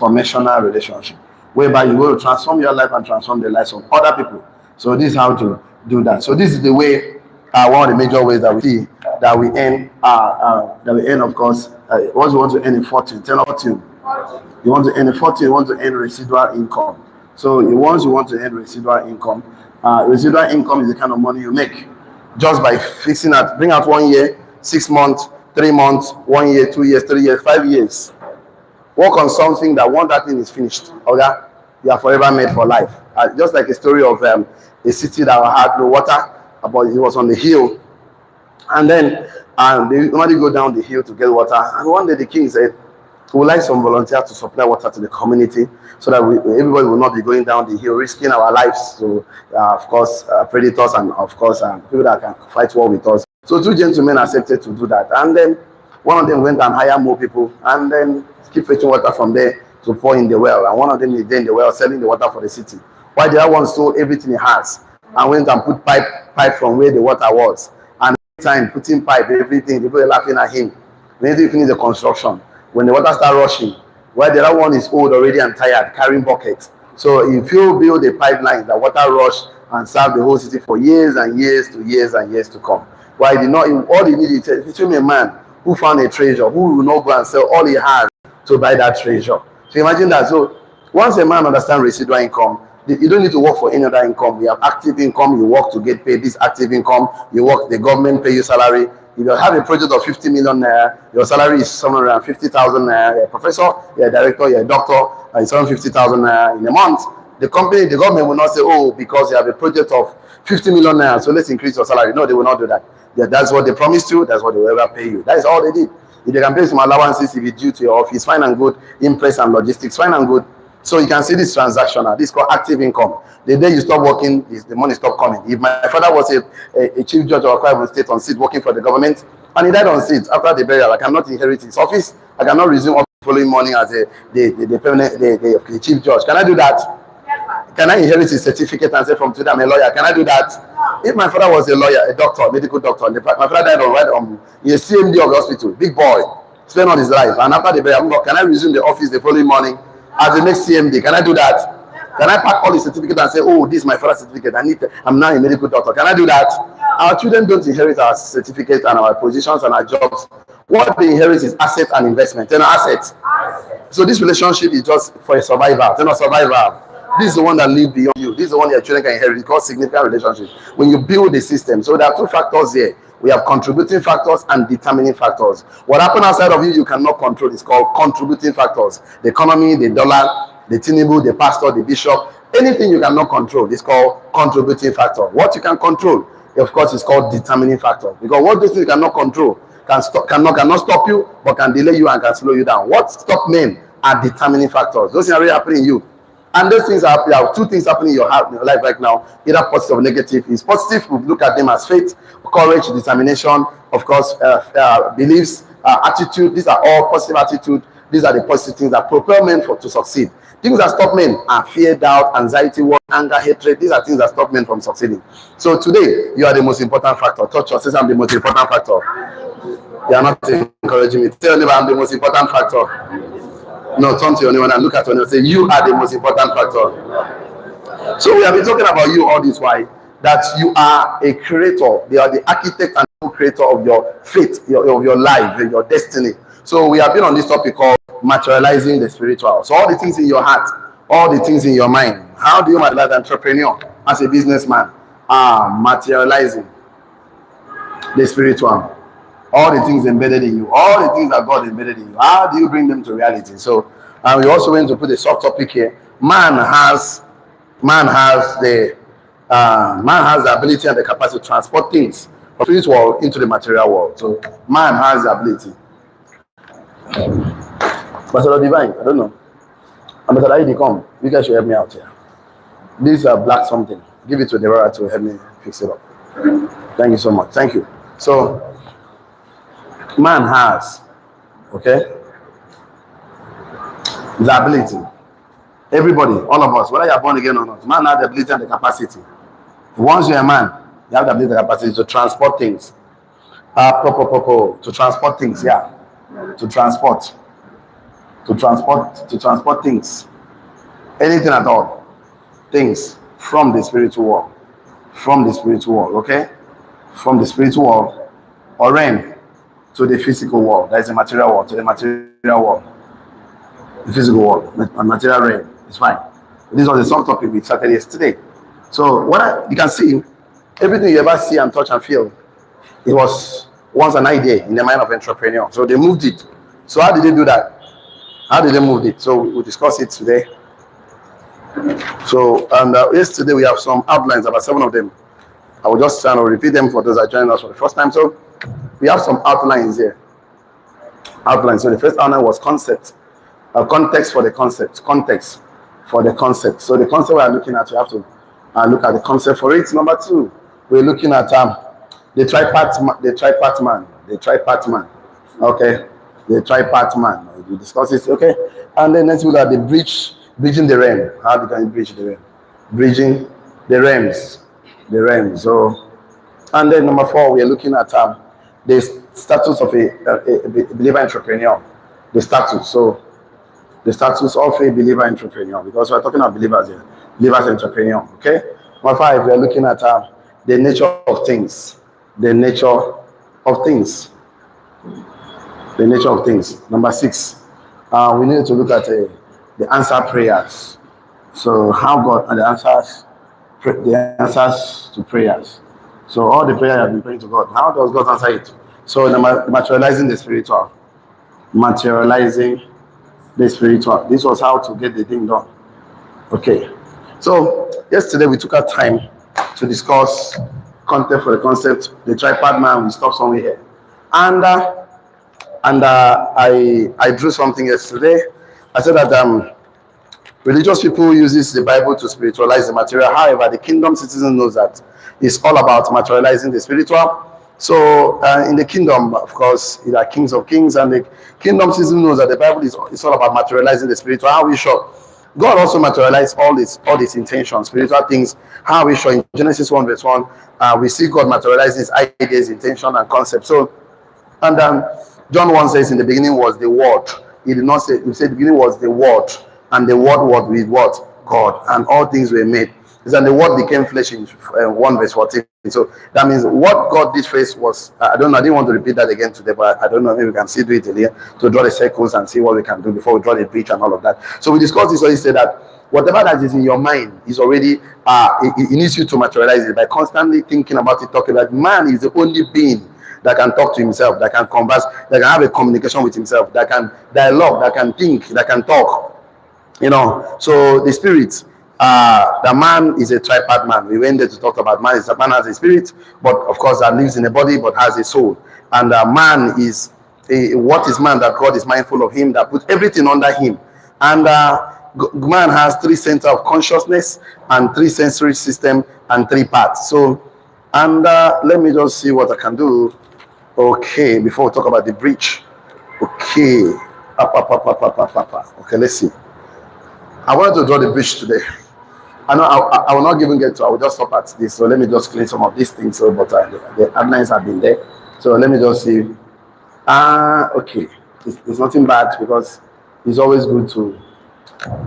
transformational relationship, whereby you will transform your life and transform the lives of other people. So this is how to do that. So this is the way, one of the major ways that we see that we earn, of course, once you want to earn a fortune, tell fortune. You want to earn a fortune, you want to earn residual income. So once you want to earn residual income is the kind of money you make just by fixing that. Bring out 1 year, 6 months, 3 months, 1 year, 2 years, 3 years, 5 years. Work on something that once that thing is finished, okay, you are forever made for life. Just like a story of a city that had no water, but it was on the hill, and then they normally go down the hill to get water. And one day the king said, "We would like some volunteers to supply water to the community, so that everybody will not be going down the hill, risking our lives to, of course, predators and, of course, people that can fight war with us." So 2 gentlemen accepted to do that. And then one of them went and hired more people, and then keep fetching water from there to pour in the well. And one of them is there in the well selling the water for the city, while the other one sold everything he has and went and put pipe from where the water was. And every time putting pipe, everything, people are laughing at him. When he finished the construction, when the water started rushing, while the other one is old already and tired, carrying buckets. So if you build a pipeline, the water rush and serve the whole city for years and years to years and years to come. Why did not? All he needed is show me a man who found a treasure, who will not go and sell all he has to buy that treasure. So imagine that. So once a man understands residual income, you don't need to work for any other income. You have active income, you work to get paid. This active income, you work, the government pay you salary. If you have a project of 50 million naira, your salary is somewhere around 50,000 naira. You're a professor, you're a director, you're a doctor, and it's around 50,000 naira in a month. The government will not say, "Oh, because you have a project of 50 million naira, so let's increase your salary." No, they will not do that. That's what they promised you, that's what they will ever pay you. That is all they did. If they can pay some allowances if it's due to your office, fine and good. Impress and logistics, fine and good. So you can see this transactional. This is called active income. The day you stop working, the money stop coming. If my father was a chief judge of Akwa Ibom State on seat working for the government, and he died on seat after the burial, I cannot inherit his office. I cannot resume office the following morning as the chief judge. Can I do that? Can I inherit his certificate and say from today I'm a lawyer? Can I do that? If my father was a lawyer, a doctor, a medical doctor, my father died on a CMD of the hospital, big boy, spent all his life, and after the burial, can I resume the office the following morning as the next CMD? Can I do that? Can I pack all the certificate and say, "Oh, this is my father's certificate. I'm now a medical doctor"? Can I do that? Our children don't inherit our certificate and our positions and our jobs. What they inherit is assets and investment. They're not assets. So this relationship is just for a survivor. They're not survivor. This is the one that lives beyond you. This is the one your children can inherit. It's called significant relationship. When you build a system, so there are 2 factors here. We have contributing factors and determining factors. What happens outside of you, you cannot control. It's called contributing factors. The economy, the dollar, the Tinubu, the pastor, the bishop, anything you cannot control is called contributing factor. What you can control, of course, is called determining factor. Because what those things you cannot control cannot stop you, but can delay you and can slow you down. What stop men are determining factors. Those things are really happening in you. And those things are, there are 2 things happening in your life right now, either positive or negative. Is positive, we look at them as faith, courage, determination, of course, beliefs, attitude. These are all positive attitude. These are the positive things that propel men to succeed. Things that stop men are fear, doubt, anxiety, worry, anger, hatred. These are things that stop men from succeeding. So today, you are the most important factor. Touch yourself, I'm the most important factor. You are not encouraging me. Tell me I'm the most important factor. No, turn to your neighbor and look at your neighbor and say, "You are the most important factor." So we have been talking about you all this while, that you are a creator. You are the architect and creator of your fate, of your life, your destiny. So we have been on this topic called materializing the spiritual. So all the things in your heart, all the things in your mind, how do you materialize as an entrepreneur, as a businessman, materializing the spiritual? All the things embedded in you, all the things that God embedded in you, how do you bring them to reality? So we also went to put a soft topic here. Man has the ability and the capacity to transport things from the spiritual world into the material world. So man has the ability. Ambassador Divine, I don't know. Ambassador Idi, come. You guys should help me out here. This is black something. Give it to Deborah to help me fix it up. Thank you so much. Thank you. So man has, okay, the ability. Everybody, all of us, whether you are born again or not, man has the ability and the capacity. Once you're a man, you have the ability and the capacity to transport things. To transport things, yeah. To transport. to transport things, anything at all, things from the spiritual world, okay, from the spiritual world or realm to the physical world. That is the material world, to the material world, the physical world, material realm. It's fine. This was the sub topic we started yesterday. So you can see, everything you ever see and touch and feel, it was once an idea in the mind of entrepreneur. So they moved it. So how did they do that? How did they move it? So we'll discuss it today. So, and yesterday we have some outlines, about 7 of them. I will just try to repeat them for those that joined us for the first time. So we have some outlines here. Outlines. So the first outline was concept, context for the concept, context for the concept. So the concept we are looking at, you have to look at the concept for it. Number 2, we're looking at the tripart man. Okay, the tripart man. We discuss it. Okay, and then let's look at the bridging the realm. How can you bridge the realm? Bridging the realms. So, and then number 4, we are looking at the status of a believer entrepreneur. The status. So, the status of a believer entrepreneur, because we're talking about believers here. Believers entrepreneur. Okay. Number 5, we are looking at the nature of things. The nature of things. The nature of things. Number 6, we need to look at the answer prayers. So how God and the answers to prayers. So all the prayer you have been praying to God, how does God answer it? So the materializing the spiritual. Materializing the spiritual. This was how to get the thing done. Okay. So yesterday we took our time to discuss content for the concept, the tripart man. We stopped somewhere here. And I drew something yesterday. I said that religious people uses the Bible to spiritualize the material. However, the kingdom citizen knows that it's all about materializing the spiritual. So in the kingdom, of course, there are kings of kings, and the kingdom citizen knows that the Bible is all about materializing the spiritual. How are we sure? God also materialized all these intentions, spiritual things. How are we sure? In Genesis 1 verse 1, we see God materialize his ideas, intention, and concept. So, and John 1 says, in the beginning was the Word. He did not say, he said the beginning was the Word, and the Word was with what? God, and all things were made. And the Word became flesh in 1 verse 14. So that means what God did first was, I don't know, I didn't want to repeat that again today, but I don't know, maybe we can still do it here to draw the circles and see what we can do before we draw the bridge and all of that. So we discussed this, so he said that whatever that is in your mind is already, it needs you to materialize it by constantly thinking about it, talking about man is the only being that can talk to himself, that can converse, that can have a communication with himself, that can dialogue, that can think, that can talk. So the spirit, the man is a tripart man. We went there to talk about man has a spirit, but of course that lives in a body but has a soul. And man is what is man that God is mindful of him, that puts everything under him. And man has 3 centers of consciousness and 3 sensory system and 3 parts. So, and let me just see what I can do. Okay, before we talk about the breach. Okay. Okay, let's see. I wanted to draw the bridge today. I know I will not even get to. I will just stop at this. So let me just clean some of these things. So, but the outlines have been there. So let me just see. Okay, it's nothing bad, because it's always good to.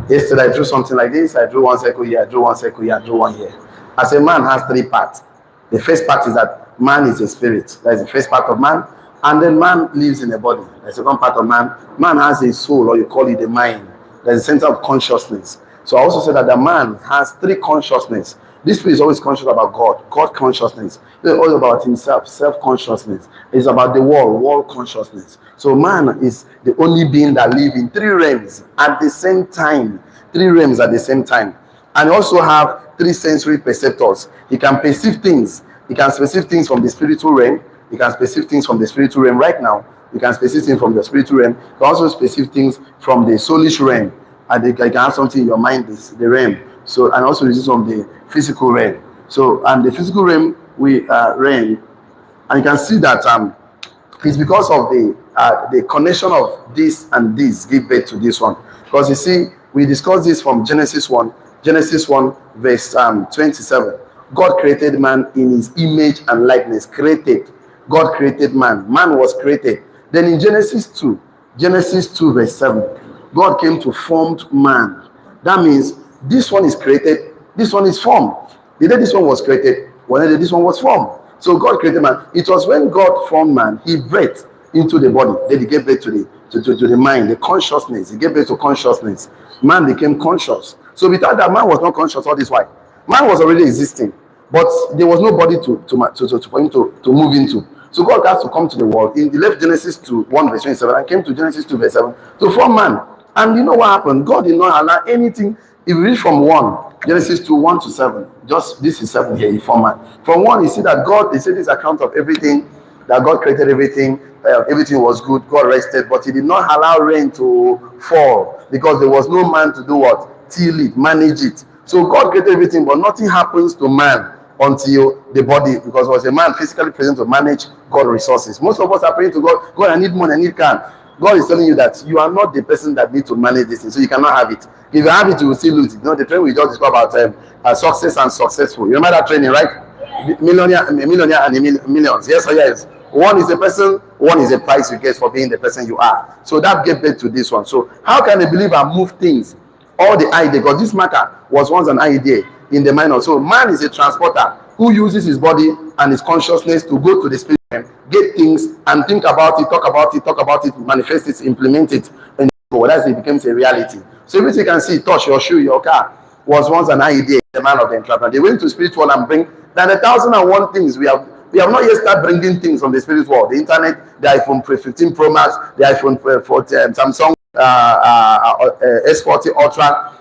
Yesterday I drew something like this. I drew 1 circle here. I drew 1 circle here. I drew 1 here. As a man has 3 parts. The first part is that man is a spirit. That is the first part of man. And then man lives in a body. The second part of man. Man has a soul, or you call it the mind. There's a center of consciousness. So I also said that the man has 3 consciousness. This spirit is always conscious about God consciousness. It's all about himself, self-consciousness. It's about the world consciousness. So man is the only being that lives in 3 realms at the same time. 3 realms at the same time. And he also have 3 sensory perceptors. He can perceive things. He can perceive things from the spiritual realm. He can perceive things from the spiritual realm right now. You can perceive things from the spiritual realm. You can also perceive things from the soulish realm. And you can have something in your mind, the realm. So, and also this is from the physical realm. So, and the physical realm, realm, and you can see that it's because of the connection of this and this give birth to this one. Because you see, we discussed this from Genesis 1 verse 27. God created man in his image and likeness. Created. God created man. Man was created. Then in Genesis 2 verse 7, God came to form man. That means this one is created, this one is formed. The day this one was created, one day this one was formed. So God created man. It was when God formed man, he breathed into the body. Then he gave birth to the mind, the consciousness. He gave birth to consciousness. Man became conscious. So without that, man was not conscious all this while. Man was already existing, but there was nobody for him to move into. So God has to come to the world. He left Genesis 2, 1 verse 27 and came to Genesis 2 verse 7 to form man. And you know what happened? God did not allow anything. If you read from 1, Genesis 2, 1 to 7, just this is 7 here, he formed man. From 1, you see that God, he said this account of everything, that God created everything, everything was good, God rested, but he did not allow rain to fall because there was no man to do what? Till it, manage it. So God created everything, but nothing happens to man until the body, because it was a man physically present to manage God's resources. Most of us are praying to God, God, I need money, I need car. God is telling you that you are not the person that needs to manage this thing, so you cannot have it. If you have it, you will still lose it. You know, the training we just discovered about success and successful. You remember that training, right? Yeah. Millionaire and millions. Yes or yes? One is a person, one is a price you get for being the person you are. So that gave birth to this one. So how can a believer move things? All the idea, because this matter was once an idea in the mind of. So man is a transporter who uses his body and his consciousness to go to the spirit realm, get things and think about it, talk about it, manifest it, implement it, and that's it becomes a reality. So everything you can see, touch your shoe, your car, was once an idea in the mind of the entrepreneur. They went to spiritual and bring than 1,001 things. We have not yet started bringing things from the spirit world. The internet, the iPhone 15 Pro Max, the iPhone 14, Samsung S40 Ultra,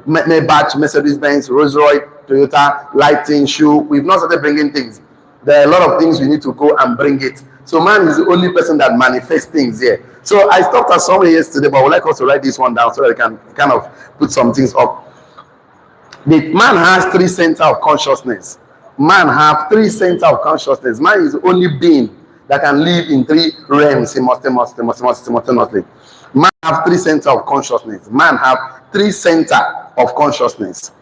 Maybach, Mercedes-Benz, Rolls-Royce, Toyota, lighting, shoe. We've not started bringing things. There are a lot of things we need to go and bring it. So man is the only person that manifests things here. So I stopped at somewhere yesterday, but I would like us to write this one down so that I can kind of put some things up. The man has 3 centers of consciousness. Man have 3 centers of consciousness. Man is the only being that can live in 3 realms simultaneously. Man have 3 centers of consciousness. Man have 3 centers of consciousness.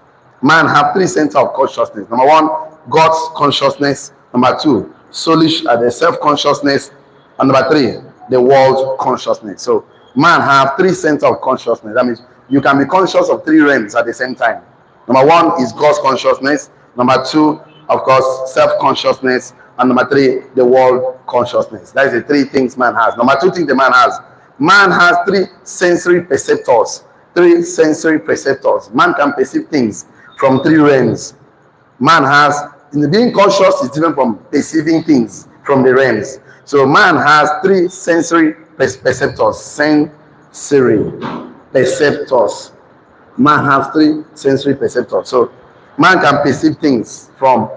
Man have 3 centers of consciousness. Number 1, God's consciousness. Number 2, soulish, the self-consciousness. And number 3, the world consciousness. So man have 3 centers of consciousness. That means you can be conscious of 3 realms at the same time. Number 1 is God's consciousness. Number 2, of course, self-consciousness. And number 3, the world consciousness. That is the 3 things man has. Number 2 thing the man has. Man has 3 sensory perceptors. 3 sensory perceptors. Man can perceive things from 3 realms. Man has, in the being conscious is different from perceiving things from the realms. So man has 3 sensory perceptors. Sensory perceptors. Man has 3 sensory perceptors. So man can perceive things from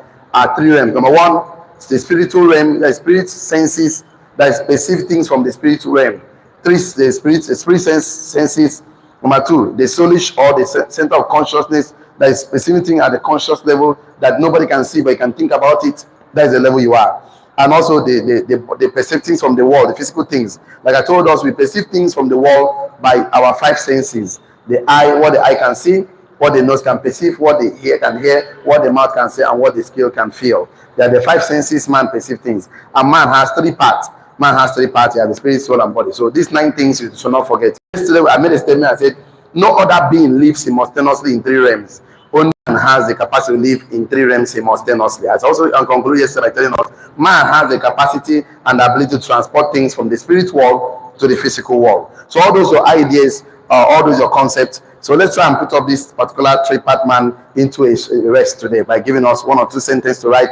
3 realms. Number 1, the spiritual realm. The spirit senses, that is perceive things from the spiritual realm. 3, the spirit senses. Number 2, the soulish or the center of consciousness, that is perceiving things at the conscious level that nobody can see, but you can think about it. That is the level you are. And also the perceive things from the world, the physical things. Like I told us, we perceive things from the world by our 5 senses. The eye, what the eye can see, what the nose can perceive, what the ear can hear, what the mouth can say, and what the skill can feel. They are the 5 senses man perceive things. And man has 3 parts. Man has 3 parts. You have the spirit, soul, and body. So these 9 things you should not forget. Yesterday I made a statement. I said, no other being lives simultaneously in 3 realms. Only man has the capacity to live in 3 realms simultaneously. As also concluded yesterday by telling us, man has the capacity and the ability to transport things from the spirit world to the physical world. So all those are ideas, all those are concepts. So let's try and put up this particular 3-part man into a rest today by giving us 1 or 2 sentences to write.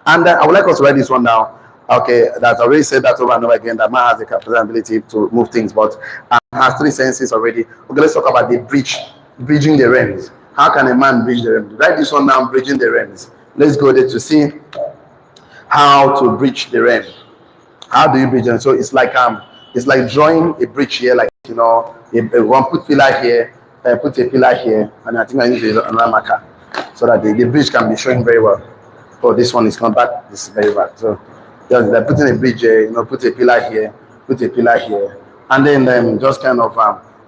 And I would like us to write this one down. Okay, that I already said that over and over again, that man has the capacity and ability to move things, but has 3 senses already. Okay, let's talk about the bridging the realms. How can a man bridge the realms? Write this one down, bridging the realms. Let's go there to see how to bridge the realm. How do you bridge them? So it's like drawing a bridge here, like, you know, one put pillar here, put a pillar here, and I think I need to use another marker so that the bridge can be showing very well. Oh, this one is not bad. This is very bad. So they're putting a bridge here, you know, put a pillar here, put a pillar here, and then just kind of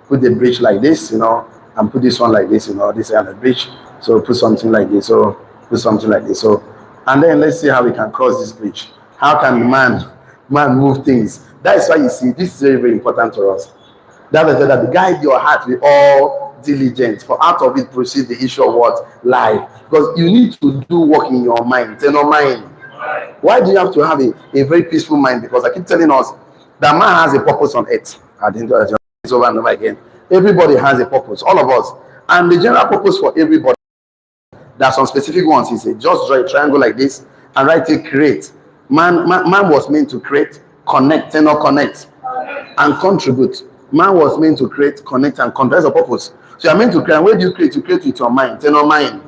put the bridge like this, you know, and put this one like this, you know, this kind of bridge. So put something like this. So put something like this. So, and then let's see how we can cross this bridge. How can man move things? That is why you see this is very, very important to us. That is that guide your heart with all diligence, for out of it proceeds the issue of what? Life. Because you need to do work in your mind. Tell no mind. Why do you have to have a very peaceful mind? Because I keep telling us that man has a purpose on earth. I didn't do that over and over again. Everybody has a purpose, all of us. And the general purpose for everybody, there are some specific ones. He said, just draw a triangle like this and write it, create. Man was meant to create, connect, and not connect, and contribute. Man was meant to create, connect, and contribute. That's the purpose. So you're meant to create. Where do you create? You create with your mind. Tell no mind.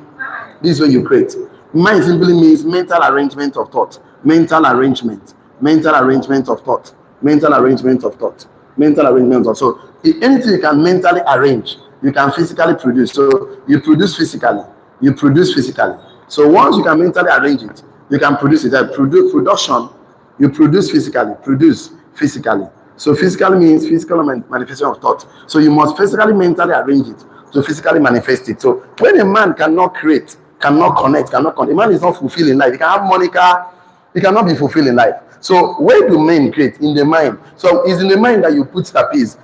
This is when you create. Mind simply means mental arrangement of thought. Mental arrangement. Mental arrangement of thought. Mental arrangement of thought. Mental arrangement of so anything you can mentally arrange, you can physically produce. So you produce physically. You produce physically. So once you can mentally arrange it, you can produce it. Production, you produce physically. Produce physically. So physically means physical manifestation of thought. So you must physically, mentally arrange it to physically manifest it. So when a man cannot create, cannot connect, a man is not fulfilled in life. He can have money, he cannot be fulfilled in life. So where do men create? In the mind. So it's in the mind that you put the peace.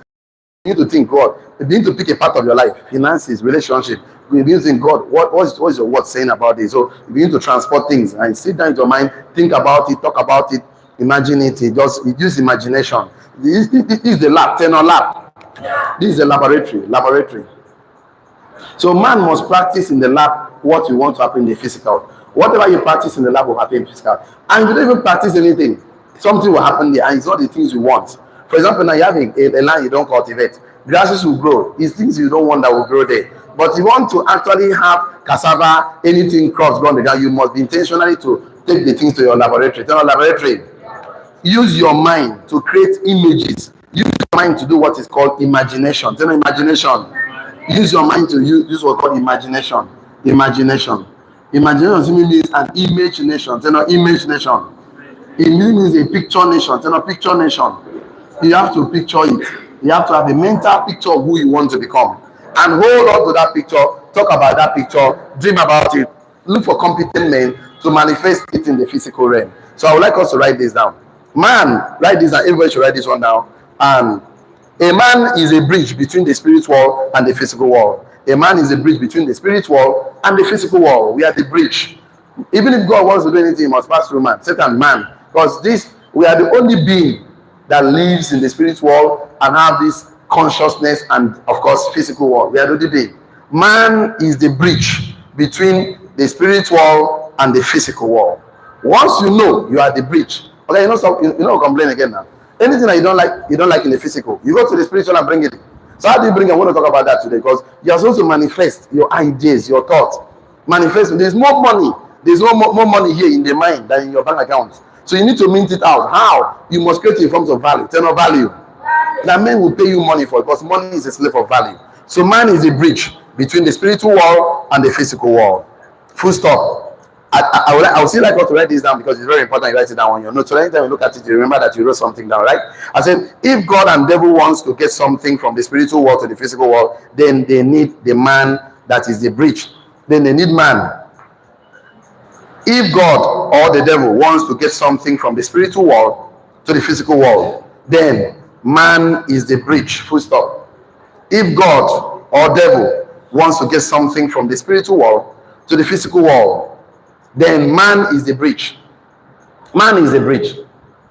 You need to think, God, you begin to pick a part of your life, finances, relationship. You begin to think, God, what is your word saying about this? So you begin to transport things and sit down in your mind, think about it, talk about it, imagine it. Use imagination. This is the lab, tenor lab. This is the laboratory. So man must practice in the lab what you want to happen in the physical. Whatever you practice in the lab will happen in the physical. And if you don't even practice anything, something will happen there, and it's not the things you want. For example, now you have a land you don't cultivate. Grasses will grow. It's things you don't want that will grow there. But you want to actually have cassava, anything, crops grown there, you must be intentionally to take the things to your laboratory. Tell your laboratory. Use your mind to create images. Use your mind to do what is called imagination. Tell me imagination. Use your mind to use what's called imagination. Imagination simply means an image nation. Tell me image nation. It means a picture nation. Tell me picture nation. You have to picture it. You have to have a mental picture of who you want to become. And hold on to that picture. Talk about that picture. Dream about it. Look for competent men to manifest it in the physical realm. So I would like us to write this down. Man, write this down. Everybody should write this one down. A man is a bridge between the spiritual and the physical world. A man is a bridge between the spiritual and the physical world. We are the bridge. Even if God wants to do anything, he must pass through man. Satan, man. Because we are the only being that lives in the spiritual world and have this consciousness and, of course, physical world. We are the only being. Man is the bridge between the spiritual and the physical world. Once you know you are the bridge, okay, you don't complain again now. Anything that you don't like in the physical, you go to the spiritual and bring it. So how do you bring it? I want to talk about that today, because you're supposed to manifest your ideas, your thoughts. Manifest. There's more money. There's more money here in the mind than in your bank account. So you need to mint it out. How? You must create in forms of value. Turn of value. That men will pay you money for it, because money is a slave of value. So man is a bridge between the spiritual world and the physical world. Full stop. I would still like us to write this down, because it's very important you write it down on your notes. So anytime you look at it, you remember that you wrote something down, right? I said, if God and devil wants to get something from the spiritual world to the physical world, then they need the man that is the bridge. Then they need man. If God or the devil wants to get something from the spiritual world to the physical world, then man is the bridge. Full stop. If God or devil wants to get something from the spiritual world to the physical world, then man is the bridge. Man is the bridge.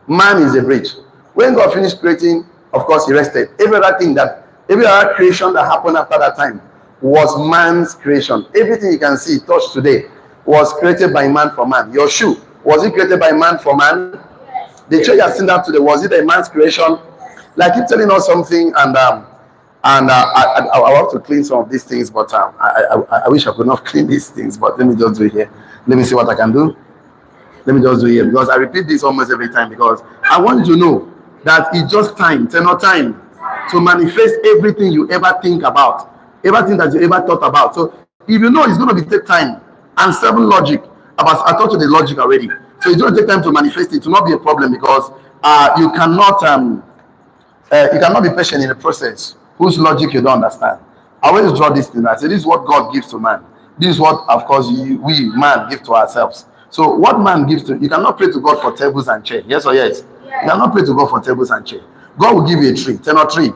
Man is the bridge. When God finished creating, of course, he rested. Every other creation that happened after that time was man's creation. Everything you can see, touch today, was created by man for man. Your shoe, was it created by man for man? The church has seen that today. Was it a man's creation? Like, keep telling us something, and I want to clean some of these things, but I wish I could not clean these things, but let me just do it here. Let me see what I can do. Let me just do it here, because I repeat this almost every time, because I want you to know that it's just time, time to manifest everything you ever think about, everything that you ever thought about. So if you know it's going to take time and 7 logic, I taught you the logic already. So it's going to take time to manifest it. To not be a problem, because you cannot be patient in the process whose logic you don't understand. I always draw this thing. I say, this is what God gives to man. This is what, of course, we man give to ourselves. So what man gives to you cannot pray to God for tables and chairs. Yes or yes? You cannot pray to God for tables and chairs. God will give you a tree. Tell a tree.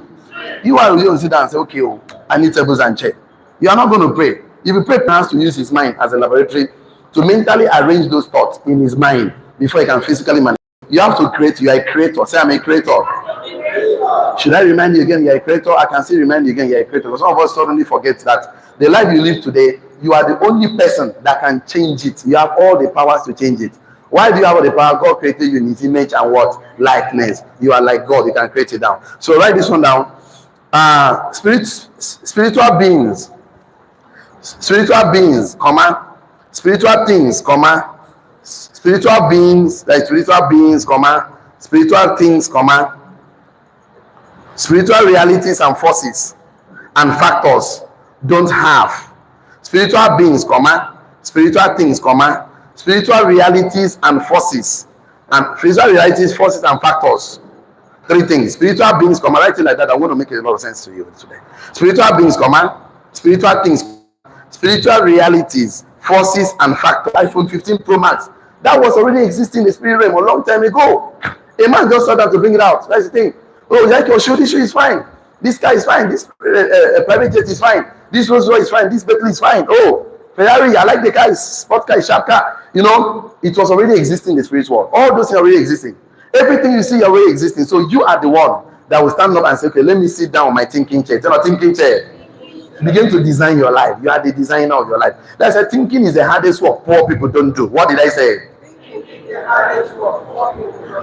You are going to sit down and say, okay, oh, I need tables and chair. You are not going to pray. If you pray, plans to use his mind as a laboratory to mentally arrange those thoughts in his mind before he can physically manifest. You have to create. You are a creator. Say, I'm a creator. Should I remind you again, you're a creator? I can still remind you again, you're a creator. Because some of us suddenly forget that the life you live today, you are the only person that can change it. You have all the powers to change it. Why do you have all the power? God created you in his image and what? Likeness. You are like God. You can create it down. So write this one down. Spiritual beings, comma, spiritual things, comma, spiritual beings, comma, spiritual things, comma, spiritual realities and forces and factors don't have. Spiritual beings, comma, spiritual things, comma, spiritual realities and forces and spiritual realities, forces and factors. Three things. Spiritual beings, comma, write it like that. I'm going to make a lot of sense to you today. Spiritual beings, comma, spiritual things, spiritual realities, forces and factors. iPhone 15 Pro Max. That was already existing in the spirit realm a long time ago. A man just started to bring it out. That's the thing. Oh, like your show, this show is fine. This car is fine. This private jet is fine. This Rolls Royce is fine. This Bentley is fine. Oh, Ferrari, I like the car. It's sport car, it's sharp car. You know, it was already existing in the spiritual world. All those things are already existing. Everything you see already existing. So you are the one that will stand up and say, okay, let me sit down on my thinking chair. Tell a thinking chair. Begin to design your life. You are the designer of your life. That's why thinking is the hardest work poor people don't do. What did I say?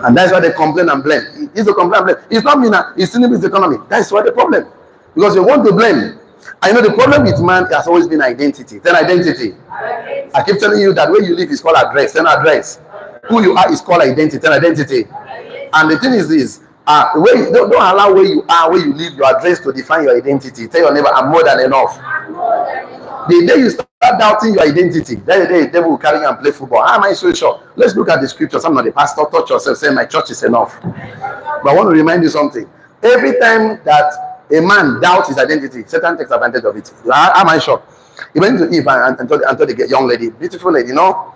And that's why they complain and blame. It's the complain and blame. It's not me now. It's still the economy. That's why the problem. Because you want to blame. I know the problem with man has always been identity. Then identity. I keep telling you that where you live is called address. Then address. Who you are is called identity. Then identity. And the thing is this. Don't allow where you are, where you live, your address to define your identity. Tell your neighbor, I'm more than enough. The day you start doubting your identity, then the day the devil will carry you and play football. How am I so sure? Let's look at the scriptures. I'm not the pastor. Touch yourself. Say, my church is enough. But I want to remind you something. Every time that a man doubts his identity, Satan takes advantage of it. How am I sure? He went to Eve and told the young lady, beautiful lady, you know,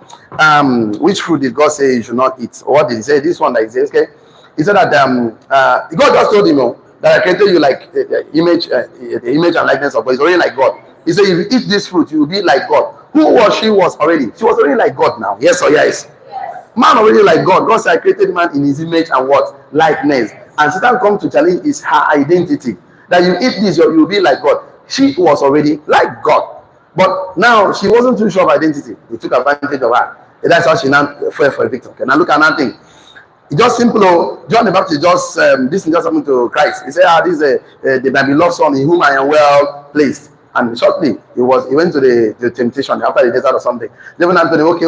which fruit did God say you should not eat? Or what did he say? This one that he says, okay. He said that God just told him, that I created you like the image and likeness of God. It's already like God. He said, if you eat this fruit, you will be like God. Who was she? Was already. She was already like God now. Yes or yes? Man already like God. God said, I created man in his image and what? Likeness. And Satan come to challenge is her identity. That you eat this, you will be like God. She was already like God. But now she wasn't too sure of identity. He took advantage of her. And that's how she now fell for a victim. Okay, now look at another thing. It's just simple. John the Baptist this is just happened to Christ. He said, this is the beloved son in whom I am well placed. And shortly he went to the temptation after the desert or something. They went to the okay,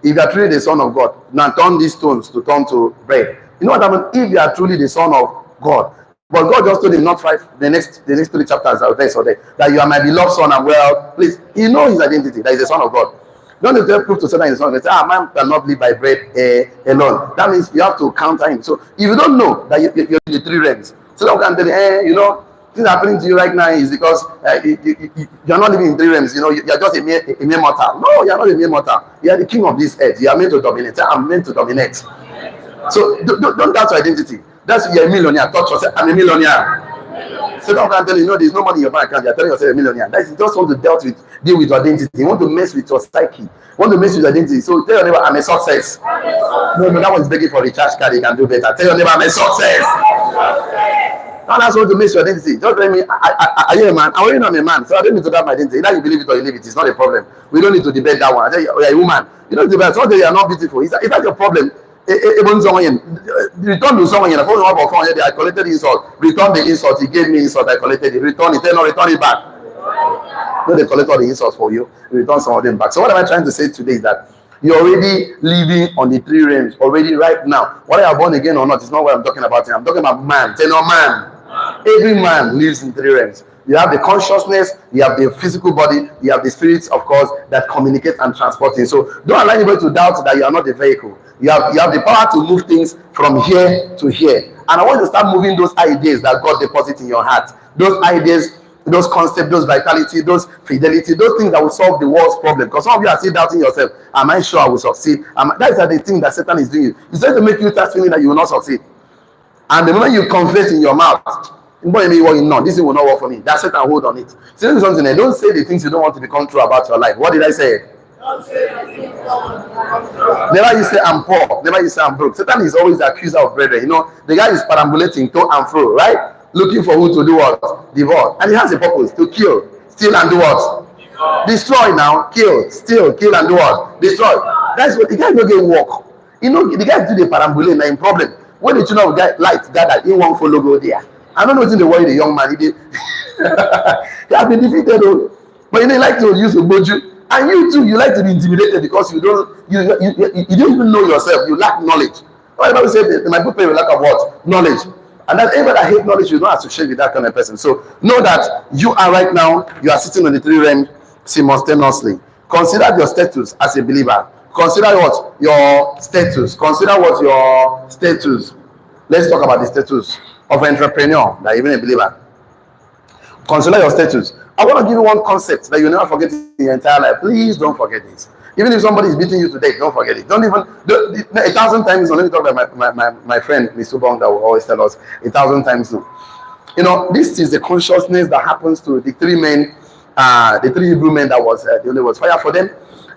if you are truly the son of God, now turn these stones to turn to bread. You know what happened? If you are truly the son of God, but God just told him not the next 3 chapters or verse or there, that you are my beloved son and well please. He knows his identity, that he's the son of God. Don't you prove to Satan in the son. They say, man cannot live by bread alone. That means you have to counter him. So if you don't know that you're in the three realms, Satan can tell you, you know, things happening to you right now is because you're not living in three realms. You know, you're just a mere mortal. No, you're not a mere mortal. You are the king of this earth. You are meant to dominate. I'm meant to dominate. So don't doubt your identity. That's you're a millionaire. Touch yourself. I'm a millionaire. Satan can tell you, no, there's no money in your bank account. You're telling yourself a millionaire. That is just want to deal with your identity. You want to mess with your psyche. You want to mess with your identity. So tell your neighbor, I'm a success. No, that one's begging for a recharge card. You can do better. Tell your neighbor, I'm a success. No, that's what to mess with your identity. Don't tell me, are you a man? I'm already not a man, so I don't need to have my identity. Either you believe it or you leave it. It's not a problem. We don't need to debate that one. I tell you, you're a woman. You don't debate. So you are not beautiful. Is that your problem? Even someone return to someone I collected the insult. Return the insult. He gave me insult. I collected it. Return it. Return it back. No, they collect all the insults for you. Return some of them back. So what am I trying to say today is that you're already living on the three realms already right now. Whether you're born again or not, it's not what I'm talking about here. I'm talking about man. Tell no man. Every man lives in three realms. You have the consciousness, you have the physical body, you have the spirits, of course, that communicate and transport things. So don't allow anybody to doubt that you are not the vehicle. You have the power to move things from here to here. And I want to start moving those ideas that God deposits in your heart. Those ideas, those concepts, those vitality, those fidelity, those things that will solve the world's problem. Because some of you are still doubting yourself. Am I sure I will succeed? That's the thing that Satan is doing. He's trying to make you start feeling that you will not succeed. And the moment you confess in your mouth, Boy, me working, no, this thing will not work for me. That's it, and hold on it. Say something, and don't say the things you don't want to become true about your life. What did I say? Never you say I'm poor. Never you say I'm broke. Satan is always the accuser of brethren. You know, the guy is perambulating to and fro, right? Looking for who to do what? Devour. And he has a purpose to kill, steal, and do what? Destroy now, kill, steal, kill, and do what? Destroy. That's what the guy don't get work. You know, the guy do the perambulate now in problem. When the children of God light that he won't follow go there. I don't know what's in the worry the young man. He did. He has been defeated, though. But you know, he like to use a boju. And you too, you like to be intimidated because you don't even know yourself. You lack knowledge. Why the Bible said my book pay with lack of what? Knowledge. And that anybody that hate knowledge, you don't associate with that kind of person. So know that you are right now, you are sitting on the three realms simultaneously. Consider your status as a believer. Consider what? Your status. Consider what your status. Let's talk about the status of an entrepreneur, that even a believer. Consider your status. I want to give you one concept that you'll never forget in your entire life. Please don't forget this. Even if somebody is beating you today, don't forget it. Don't even, 1,000 times, let me talk about my friend, Mr. Bong, that will always tell us 1,000 times no. You know, this is the consciousness that happens to the three men, the three Hebrew men that was, the only was fire for them.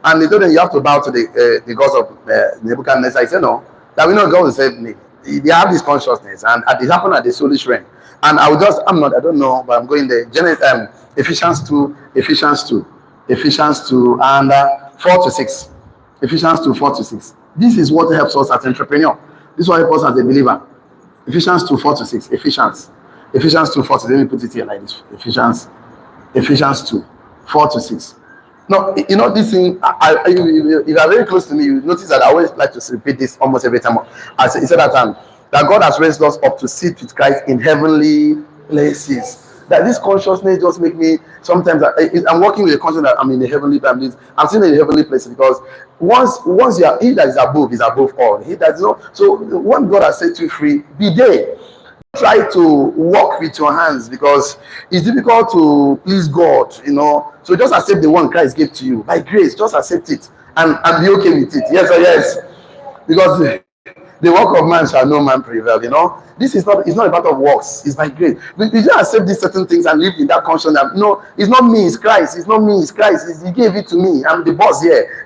And they told them, you have to bow to the gods of Nebuchadnezzar. I said, no, that we know God will save me. They have this consciousness, and it happened at the soulish realm. And I don't know, but I'm going there. Ephesians 2, and 4 to 6. Ephesians 2, 4 to 6. This is what helps us as entrepreneur. This is what helps us as a believer. Ephesians 2, 4 to 6. Ephesians 2, 4 to 6. Let me put it here like this. Ephesians 2, 4 to 6. No, you know this thing, if you are very close to me, you notice that I always like to repeat this almost every time. I said that God has raised us up to sit with Christ in heavenly places. That this consciousness just make me sometimes I'm working with a consciousness that I'm in the heavenly places. I'm sitting in the heavenly places because once you are, he that is above all. He that is not. So when God has set you free, be there. Try to walk with your hands because it's difficult to please God, you know. So just accept the one Christ gave to you by grace. Just accept it and be okay with it. Yes or yes? Because the work of man shall no man prevail, you know. This is not, it's not a matter of works, it's by grace. We just accept these certain things and live in that conscience that no, it's not me, it's Christ, it's not me, it's Christ, he gave it to me, I'm the boss here.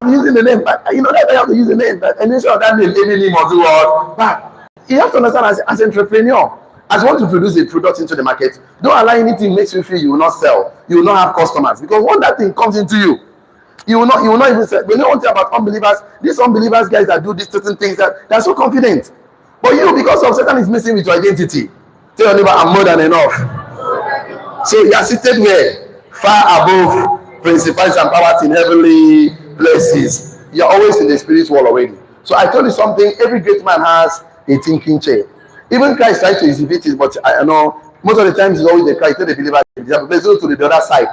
I'm using the name, but you know that I have to use the name, but and sure that name, any name or do what. But you have to understand as an entrepreneur, as you want to produce a product into the market, don't allow anything makes you feel you will not sell, you will not have customers. Because when that thing comes into you, you will not even say. We know one thing about unbelievers, these unbelievers guys that do these certain things that they're so confident. But you, because of Satan is messing with your identity. Tell your neighbor, I'm more than enough. So you are seated where? Far above principalities and powers in heavenly places. You are always in the spirit world already. So I told you something, every great man has a thinking chair. Even Christ tried to exhibit it, but I know most of the times it's always the Christ, the believer. Let's go to the other side.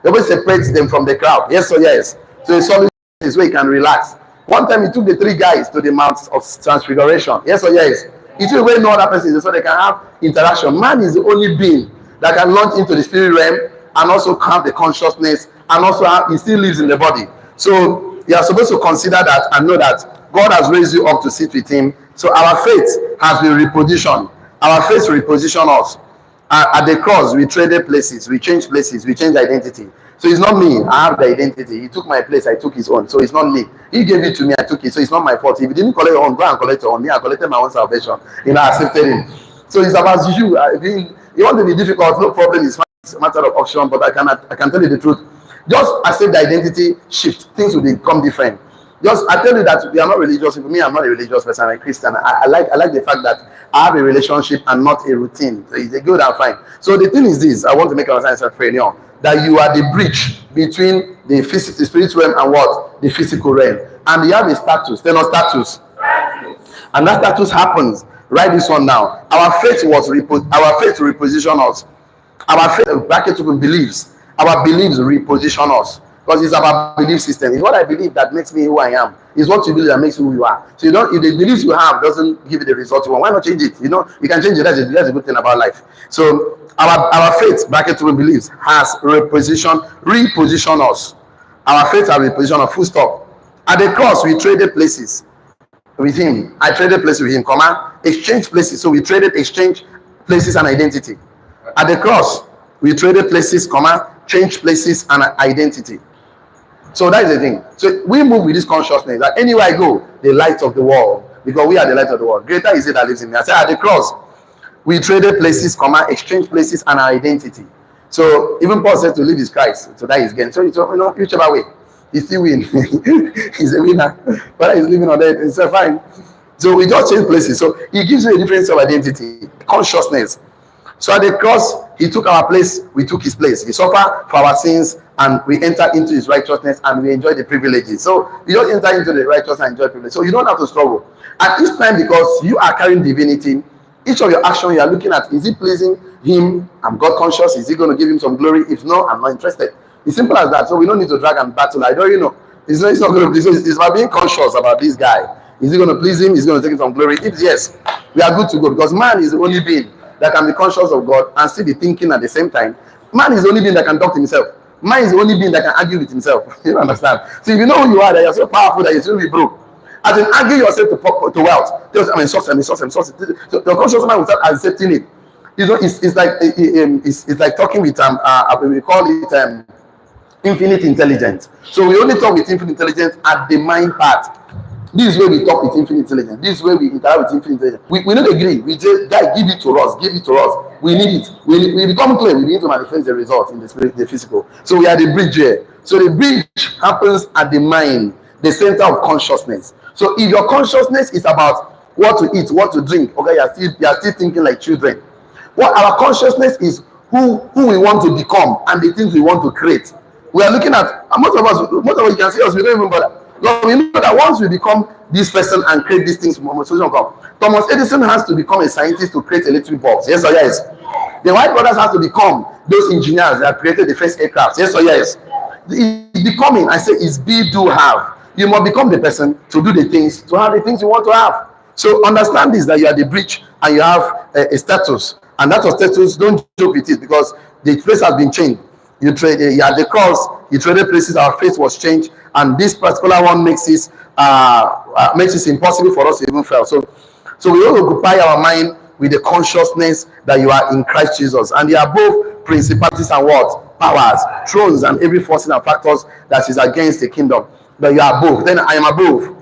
They always separate them from the crowd. Yes or yes? So it's always this way you can relax. One time he took the three guys to the Mount of Transfiguration. Yes or yes? He took away no other person so they can have interaction. Man is the only being that can launch into the spirit realm and also have the consciousness and also he still lives in the body. So you are supposed to consider that and know that God has raised you up to sit with him. So our faith has been repositioned. Our faith repositioned us. At the cross, we traded places, we changed places, we changed identity. So it's not me, I have the identity. He took my place, I took his own. So it's not me. He gave it to me, I took it. So it's not my fault. If he didn't collect your own, go and collect your own. Me, I collected my own salvation. You know, I accepted him. So it's about you. You want to be difficult, no problem. It's fine. It's a matter of option, but I can tell you the truth. Just accept the identity shift. Things will become different. Just I tell you that we are not religious. For me, I'm not a religious person. I'm a Christian. I like the fact that I have a relationship and not a routine. So it's a good and fine. So the thing is this: I want to make our science entrepreneur that you are the bridge between the spiritual realm and what the physical realm, and you have a status. Tell us status, and that status happens. Write this one down. Our faith reposition us. Our faith bracket open beliefs. Our beliefs reposition us. Because it's about belief system. It's what I believe that makes me who I am. It's what you believe that makes you who you are. So you don't, if the beliefs you have doesn't give you the result you want, why not change it? You know, you can change it. That's a good thing about life. So our faith, bracket to beliefs, has repositioned us. Our faith has repositioned us, full stop. At the cross, we traded places with him. I traded places with him, exchange places. So we traded, exchange places, and identity. At the cross, we traded places, changed places and identity. So that is the thing. So we move with this consciousness that anywhere I go, the light of the world, because we are the light of the world. Greater is it that lives in me. I said at the cross, we traded places, exchanged places and our identity. So even Paul said to live is Christ, to die is gain. So whichever way, he still win. He's a winner. But he's living on that, it's fine. So we just change places. So he gives you a difference of identity, consciousness. So at the cross, he took our place, we took his place. He suffered for our sins, and we enter into his righteousness, and we enjoy the privileges. So you don't enter into the righteousness and enjoy privilege. So you don't have to struggle. At each time, because you are carrying divinity, each of your actions you are looking at, is it pleasing him? I'm God conscious. Is he going to give him some glory? If no, I'm not interested. It's simple as that. So we don't need to drag and battle. I don't, it's not going to please. It's about being conscious about this guy. Is he going to please him? Is he going to take him some glory? If yes, we are good to go, because man is the only being that can be conscious of God and still be thinking at the same time. Man is the only being that can talk to himself. Man is the only being that can argue with himself. You understand? So if you know who you are, that you're so powerful that you shouldn't be broke. As in, argue yourself to wealth. I'm source. So the conscious man will start accepting it. It's like talking with we call it infinite intelligence. So we only talk with infinite intelligence at the mind part. This is where we talk with infinite intelligence. This is where we interact with infinite intelligence. We don't agree. We say, "Guy, give it to us. Give it to us. We need it." We become clear. We need to manifest the result in the spirit, the physical. So we are the bridge here. So the bridge happens at the mind, the center of consciousness. So if your consciousness is about what to eat, what to drink, okay, you are still thinking like children. What our consciousness is who we want to become and the things we want to create. We are looking at most of us, you can see us, we don't even bother. But we know that once we become this person and create these things, Thomas Edison has to become a scientist to create electric bulbs. Yes or yes? The White brothers have to become those engineers that created the first aircraft. Yes or yes? It's becoming, I say, is be, do, have. You must become the person to do the things, to have the things you want to have. So understand this, that you are the bridge and you have a status. And that status, don't joke with it, because the place has been changed. You at the cross, you traded places, our faith was changed, and this particular one makes it impossible for us to even fail. So we will occupy our mind with the consciousness that you are in Christ Jesus, and they are both principalities and what? Powers, thrones, and every force and factors that is against the kingdom. But you are above. Then I am above.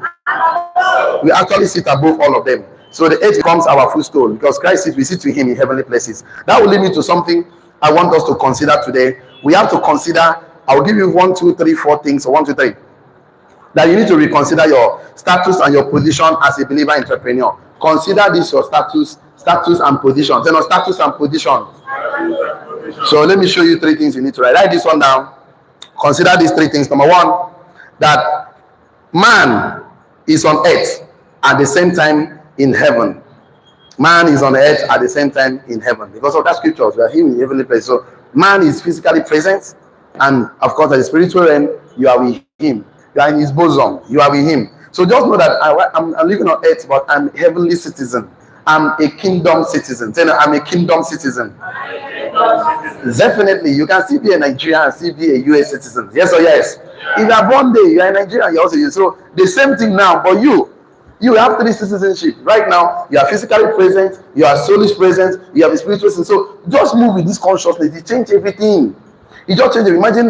We actually sit above all of them. So the earth becomes our footstool, because Christ says we sit with him in heavenly places. That will lead me to something I want us to consider today. We have to consider, I'll give you 1, 2, 3, 4 things, or 1, 2, 3. That you need to reconsider your status and your position as a believer entrepreneur. Consider this your status and position. Then status and position. So let me show you 3 things you need to write. Write this one down. Consider these 3 things. Number 1, that man is on earth at the same time in heaven. Man is on earth at the same time in heaven. Because of that scriptures, we are him in heavenly place. So man is physically present, and of course at the spiritual realm, you are with him. You are in his bosom. You are with him. So just know that I'm living on earth, but I'm a heavenly citizen. I'm a kingdom citizen. I'm a kingdom citizen. Definitely, you can still be a Nigerian and still be a US citizen. Yes or yes? If you are born there, you are a Nigerian, you also you. So the same thing now, but you have 3 citizenship. Right now, you are physically present, you are soulish present, you have a spiritual sense. So just move with this consciousness. It change everything. He just changed it. Imagine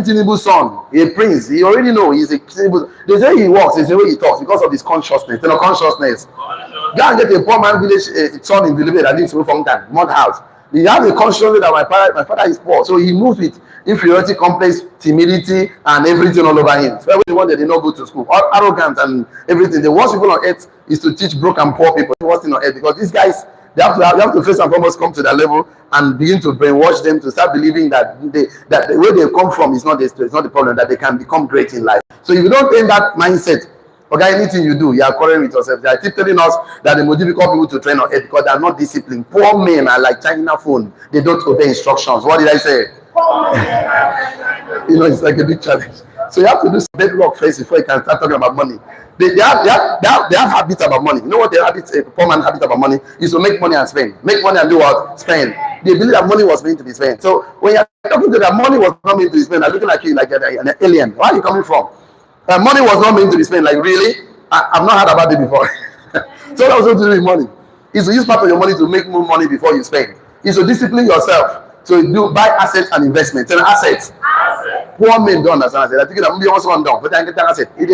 Tinubu's son, a prince. He already know he's a Tinubu. They say he walks, it's the way he talks because of his consciousness. Consciousness. Go and get a poor man village son in Bilibid that lives in Fontan, mud house. He has a consciousness that my father is poor. So he moves with inferiority complex, timidity, and everything all over him. Especially the one that did not go to school, arrogant and everything. The worst people on earth is to teach broke and poor people. The worst thing on earth, because these guys, you have to first and foremost come to that level and begin to brainwash them to start believing that the way they come from is not the problem, that they can become great in life. So if you don't train that mindset, okay, anything you do, you are quarreling with yourself. They are keep telling us that the most difficult people to train on earth because they are not disciplined. Poor men are like China phone. They don't obey instructions. What did I say? It's like a big challenge. So you have to do some bedrock first before you can start talking about money. They have habits about money. You know what a poor man habit about money is? To make money and spend. Make money and do what? Spend. They believe that money was meant to be spent. So when you're talking to that money was not meant to be spent, I'm looking at you like an alien. Where are you coming from? Money was not meant to be spent. Like, really? I've not heard about it before. So that was what to do with money. Is to use part of your money to make more money before you spend. Is to discipline yourself to do buy assets and investments. And assets. Poor men don't understand. I think that maybe also one down, but I get an asset. It's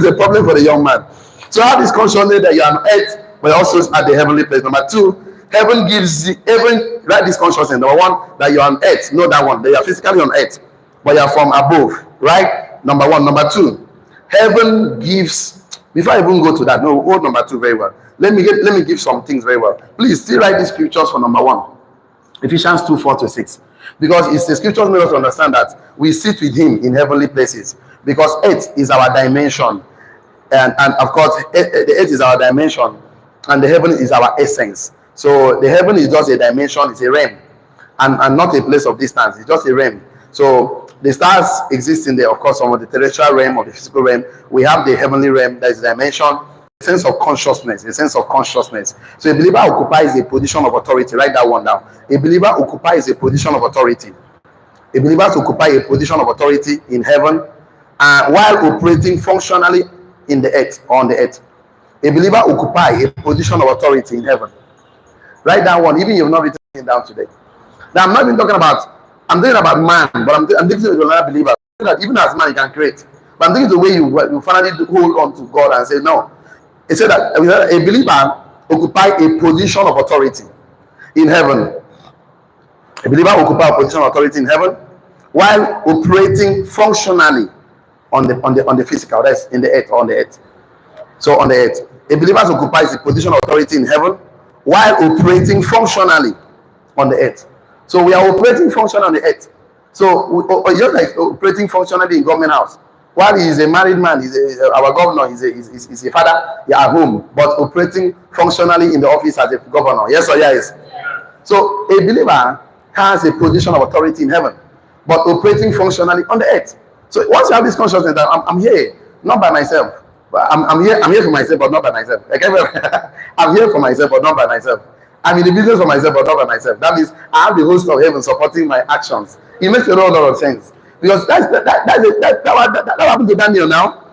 a problem for the young man. So have this consciousness that you are on earth, but also at the heavenly place. Number two, heaven gives heaven, write this consciousness. Number one, that you are on earth, not that one, that you are physically on earth, but you are from above, right? Number one. Number two, heaven gives, before I even go to that, no, hold number two very well. Let me give some things very well. Please still write these scriptures for number one. Ephesians 2:4-6. Because it's the scriptures make us to understand that we sit with him in heavenly places. Because earth is our dimension. And of course, the earth is our dimension, and the heaven is our essence. So the heaven is just a dimension, it's a realm, and not a place of distance. It's just a realm. So the stars exist in there, of course, some of the terrestrial realm or the physical realm. We have the heavenly realm, that is a dimension, a sense of consciousness, a sense of consciousness. So a believer occupies a position of authority. Write that one down. A believer occupies a position of authority. A believer occupy a position of authority in heaven, while operating functionally in the earth, or on the earth. A believer occupy a position of authority in heaven. Write that one, even you've not written it down today. Now I'm not even talking about, I'm thinking about man, but I'm thinking of another believer. That even as man you can create. But I'm thinking the way you finally hold on to God and say no. It said that a believer occupy a position of authority in heaven. A believer occupy a position of authority in heaven while operating functionally on the physical, that's in the earth, on the earth. So on the earth, a believer occupies a position of authority in heaven while operating functionally on the earth. So we are operating functionally on the earth. So just like operating functionally in government house. While he is a married man, our governor is a father, you are at home, but operating functionally in the office as a governor. Yes or yes? So a believer has a position of authority in heaven, but operating functionally on the earth. So once you have this consciousness that I'm here, not by myself. I'm here for myself, but not by myself. Like, I'm here for myself, but not by myself. I'm in the business for myself, but not by myself. That means I have the host of heaven supporting my actions. It makes a lot of sense. Because that happened to Daniel now.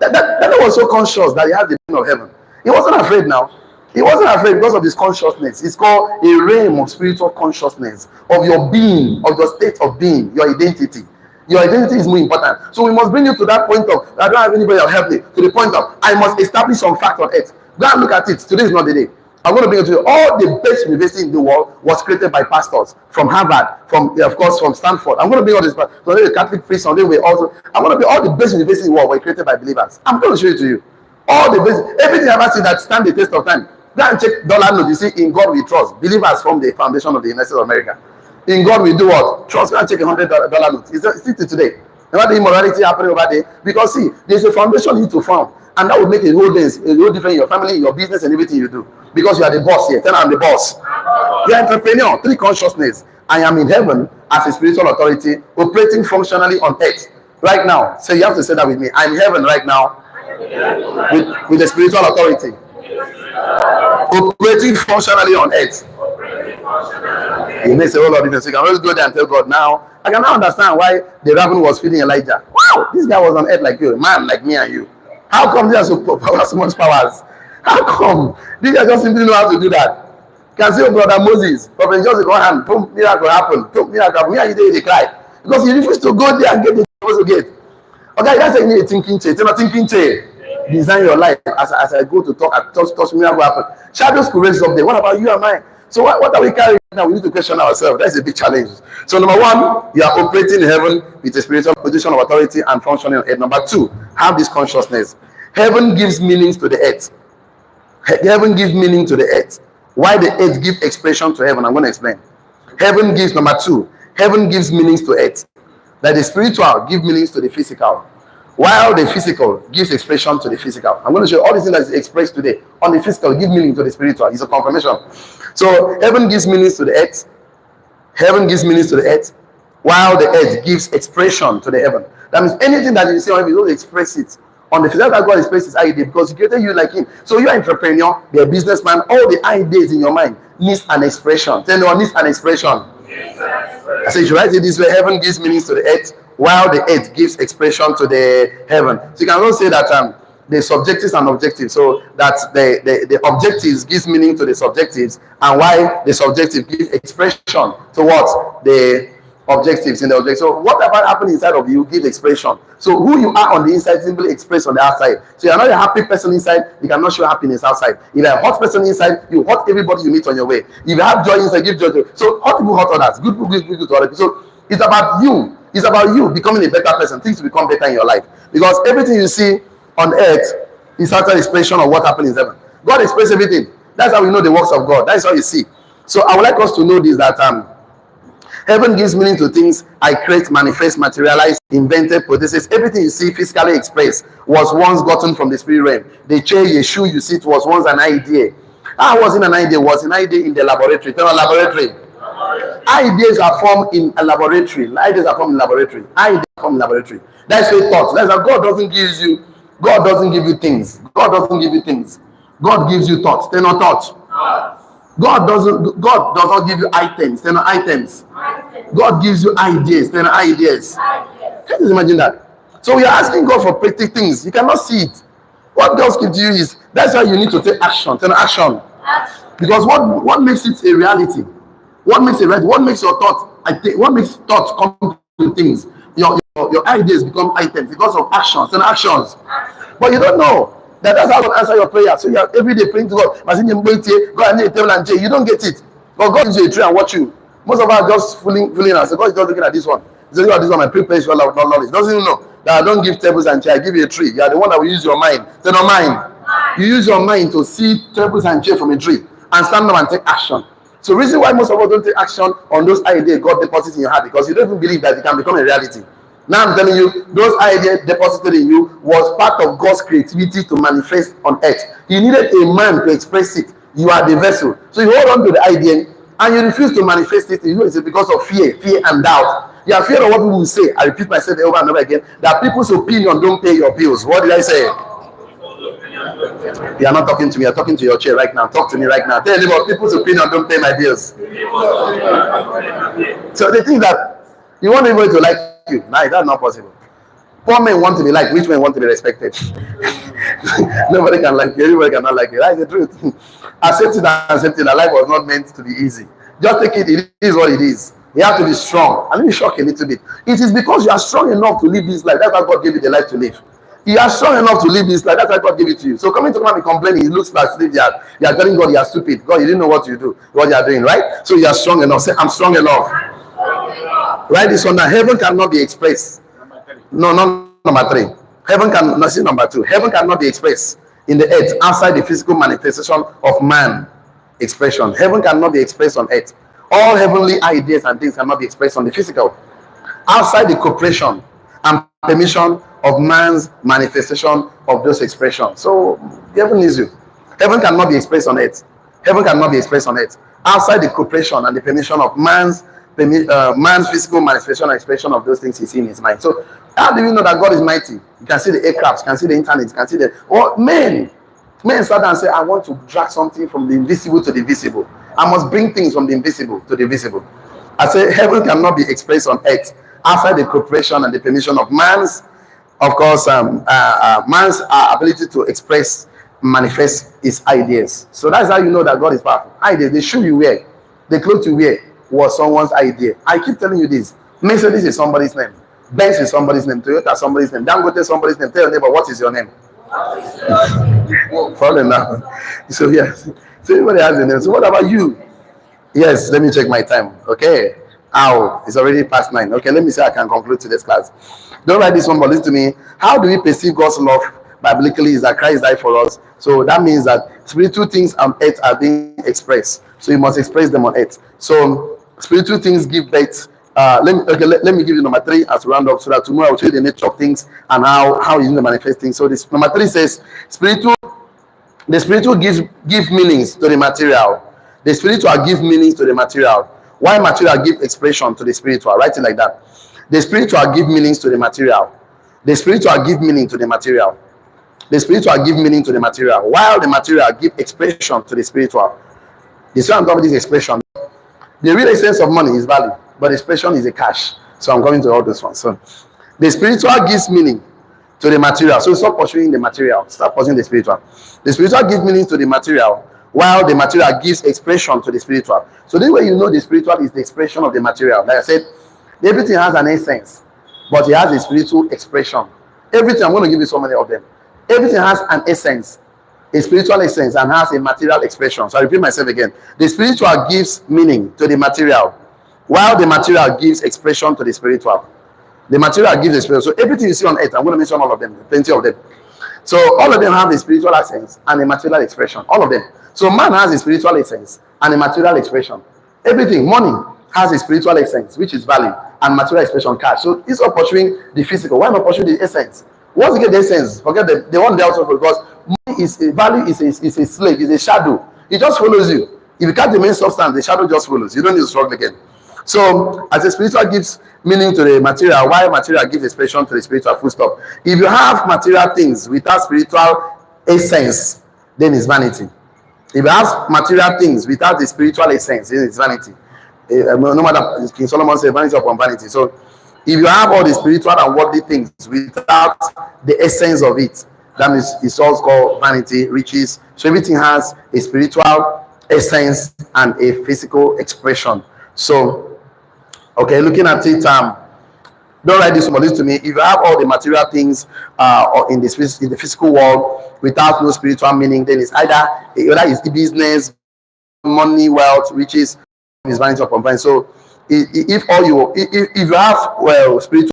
Daniel was so conscious that he had the vision of heaven. He wasn't afraid now. He wasn't afraid because of his consciousness. It's called a realm of spiritual consciousness, of your being, of your state of being, your identity. Your identity is more important. So we must bring you to that point of, I don't have anybody to help me, to the point of, I must establish some fact on earth. Go and look at it. Today is not the day. I'm going to bring you to you. All the best university in the world was created by pastors from Harvard, of course, from Stanford. I'm going to bring all this. So the Catholic priests, I'm going to bring all the best universities in the world were created by believers. I'm going to show it to you. All the best, everything I've ever seen that stand the test of time. Go and check dollar note. You see, in God we trust. Believers from the foundation of the United States of America. In God we do what? Trust. Go and check $100 note. It's still today. Remember the immorality happening over there? Because see, there's a foundation you need to found. And that will make a whole difference in your family, your business, and everything you do. Because you are the boss here. Tell me I'm the boss. You are entrepreneur. Three consciousness. I am in heaven as a spiritual authority, operating functionally on earth. Right now. So you have to say that with me. I'm in heaven right now with the spiritual authority. Operating functionally on earth. It makes a whole lot of difference. You can always go there and tell God now. I can now understand why the raven was feeding Elijah. Wow, this guy was on earth like you, a man like me and you. How come they have so much powers? How come? These guys just simply know how to do that. You can say, oh, brother Moses, Prophet just go hand, boom, miracle happen, boom, miracle happen. Me and you, they cry. Because he refused to go there and get the supposed to get. Okay, that's like a thinking chair. It's not a thinking chair. Design your life as I go to talk, touch miracle happen. Shadows could raise up there. What about you and mine? So what are we carrying now? We need to question ourselves. That's a big challenge. So number one, you are operating in heaven with a spiritual position of authority and functioning on earth. Number two, have this consciousness. Heaven gives meanings to the earth. Heaven gives meaning to the earth. Why the earth gives expression to heaven? I'm going to explain. Heaven gives, number two, heaven gives meanings to earth. That the spiritual gives meanings to the physical, while the physical gives expression to the physical. I'm going to show you all the things that is expressed today on the physical give meaning to the spiritual. It's a confirmation. So heaven gives meanings to the earth. Heaven gives meanings to the earth, while the earth gives expression to the heaven. That means anything that you see on heaven, you don't express it. On the physical, God expresses how he did, because he created you like him. So you're an entrepreneur, you're a businessman, all the ideas in your mind needs an expression. Tell me, needs an expression. I say you should write it this way: heaven gives meanings to the earth, while the earth gives expression to the heaven. So you can also say that the subjectives and objectives, so that the objectives gives meaning to the subjectives, and why the subjective gives expression to what the objectives in the object. So whatever happens inside of you gives expression. So who you are on the inside simply express on the outside. So you're not a happy person inside, you cannot show happiness outside. If you're a hot person inside, you hurt everybody you meet on your way. If you have joy inside, give joy. So hot people hurt others, good people give good to other people. So it's about you. It's about you becoming a better person, things to become better in your life. Because everything you see on earth is actually expression of what happened in heaven. God expresses everything. That's how we know the works of God. That's how you see. So I would like us to know this, that heaven gives meaning to things I create, manifest, materialize, invented, produces. Everything you see physically expressed was once gotten from the spirit realm. The chair, the shoe you sit was once an idea. How was it an idea? Was an idea in the laboratory. Tell me, laboratory. Ideas are formed in a laboratory. Ideas are formed in laboratory. Ideas are formed in laboratory. That's the thoughts. That's how God doesn't give you. God doesn't give you things. God doesn't give you things. God gives you thoughts. They're not thoughts. God does not give you items. They're not items. God gives you ideas. They're not ideas. Can you imagine that? So we are asking God for pretty things. You cannot see it. What God gives you is, that's why you need to take action. Take action. Because what makes it a reality? What makes it reality? What makes your thoughts? What makes thoughts come to things? Your ideas become items because of actions and actions. But you don't know that that's how God answer your prayer. So you are every day praying to God. God, I need a table and chair. You don't get it. But God is a tree and watch you. Most of us are just fooling us. God is just looking at this one. He's looking at this one. My preparation without knowledge. Doesn't even know that I don't give tables and chair. I give you a tree. You are the one that will use your mind. Say no mind. You use your mind to see tables and chair from a tree and stand up and take action. So the reason why most of us don't take action on those ideas God deposits in your heart, because you don't even believe that it can become a reality. Now I'm telling you, those ideas deposited in you was part of God's creativity to manifest on earth. He needed a man to express it. You are the vessel. So you hold on to the idea and you refuse to manifest it. You know it's because of fear and doubt. You are afraid of what people will say. I repeat myself over and over again, that people's opinion don't pay your bills. What did I say? You are not talking to me. You're talking to your chair right now. Talk to me right now. Tell anybody, people's opinion don't pay my bills. So they think that you want everybody to like you. No, that's not possible. Poor men want to be liked. Rich men want to be respected. Nobody can like you. Everybody cannot like you. That's the truth. Accept it and accept it. That life was not meant to be easy. Just take it. It is what it is. You have to be strong. And let me shock a little bit. It is because you are strong enough to live this life. That's why God gave you the life to live. You are strong enough to live this life. That's why God gave it to you. So coming to come and complaining, it looks like you are telling God you are stupid. God, you didn't know what you do, what you are doing, right? So you are strong enough. Say, I'm strong enough. Write this one down. Heaven cannot be expressed. No, not number 3. Heaven can not see number 2. Heaven cannot be expressed in the earth outside the physical manifestation of man expression. Heaven cannot be expressed on earth. All heavenly ideas and things cannot be expressed on the physical. Outside the cooperation and permission of man's manifestation of those expressions. So heaven needs you. Heaven cannot be expressed on earth. Heaven cannot be expressed on earth outside the cooperation and the permission of man's physical manifestation and expression of those things he sees in his mind. So how do you know that God is mighty? You can see the aircraft, you can see the internet, you can see the men start and say, I want to drag something from the invisible to the visible. I must bring things from the invisible to the visible. I say heaven cannot be expressed on earth outside the cooperation and the permission of man's, of course, man's ability to express, manifest his ideas. So that's how you know that God is powerful. Ideas, the shoe you wear, the clothes you wear was someone's idea. I keep telling you this. Mercedes is somebody's name. Benz is somebody's name. Toyota is somebody's name. Dangote is somebody's name. Tell your neighbor, what is your name? Follow now. So yes. So everybody has a name. So what about you? Yes, let me check my time. Okay. Ow, it's already past 9. Okay, let me say I can conclude today's class. Don't write this one, but listen to me. How do we perceive God's love biblically? Is that Christ died for us. So that means that spiritual things on earth are being expressed. So you must express them on earth. So spiritual things give birth. Let me give you number 3 as a round up, so that tomorrow I'll show you the nature of things and how you the manifesting. So this number 3 says the spiritual give meanings to the material. The spiritual give meanings to the material. Why material give expression to the spiritual? Write it like that. The spiritual give meanings to the material. The spiritual give meaning to the material. The spiritual give meaning to the material, while the material give expression to the spiritual. The same I'm this expression. The real essence of money is value, but expression is a cash. So I'm coming to all those ones. So the spiritual gives meaning to the material. So stop pursuing the material, start pursuing the spiritual. The spiritual gives meaning to the material, while the material gives expression to the spiritual. So this way you know the spiritual is the expression of the material. Like I said, everything has an essence, but it has a spiritual expression. Everything, I'm going to give you so many of them. Everything has an essence, a spiritual essence, and has a material expression. So I repeat myself again. The spiritual gives meaning to the material, while the material gives expression to the spiritual. The material gives expression. So everything you see on earth, I'm going to mention all of them, plenty of them. So all of them have a spiritual essence and a material expression. All of them. So man has a spiritual essence and a material expression. Everything, money has a spiritual essence, which is value, and material expression, cash. So instead of pursuing the physical, why not pursue the essence? Once you get the essence, forget the one there also, because money is a value, is a slave, is a shadow. It just follows you. If you catch the main substance, the shadow just follows. You don't need to struggle again. So as the spiritual gives meaning to the material, while material gives expression to the spiritual, full stop. If you have material things without spiritual essence, then it's vanity. If you have material things without the spiritual essence, then it's vanity. No matter, King Solomon said, vanity upon vanity. So if you have all the spiritual and worldly things without the essence of it, that means it's also called vanity, riches. So everything has a spiritual essence and a physical expression. So, okay, looking at it, don't write this, but listen to me. If you have all the material things or in the physical world without no spiritual meaning, then it's either it's business, money, wealth, riches, is vanity upon vanity. So if you have spiritual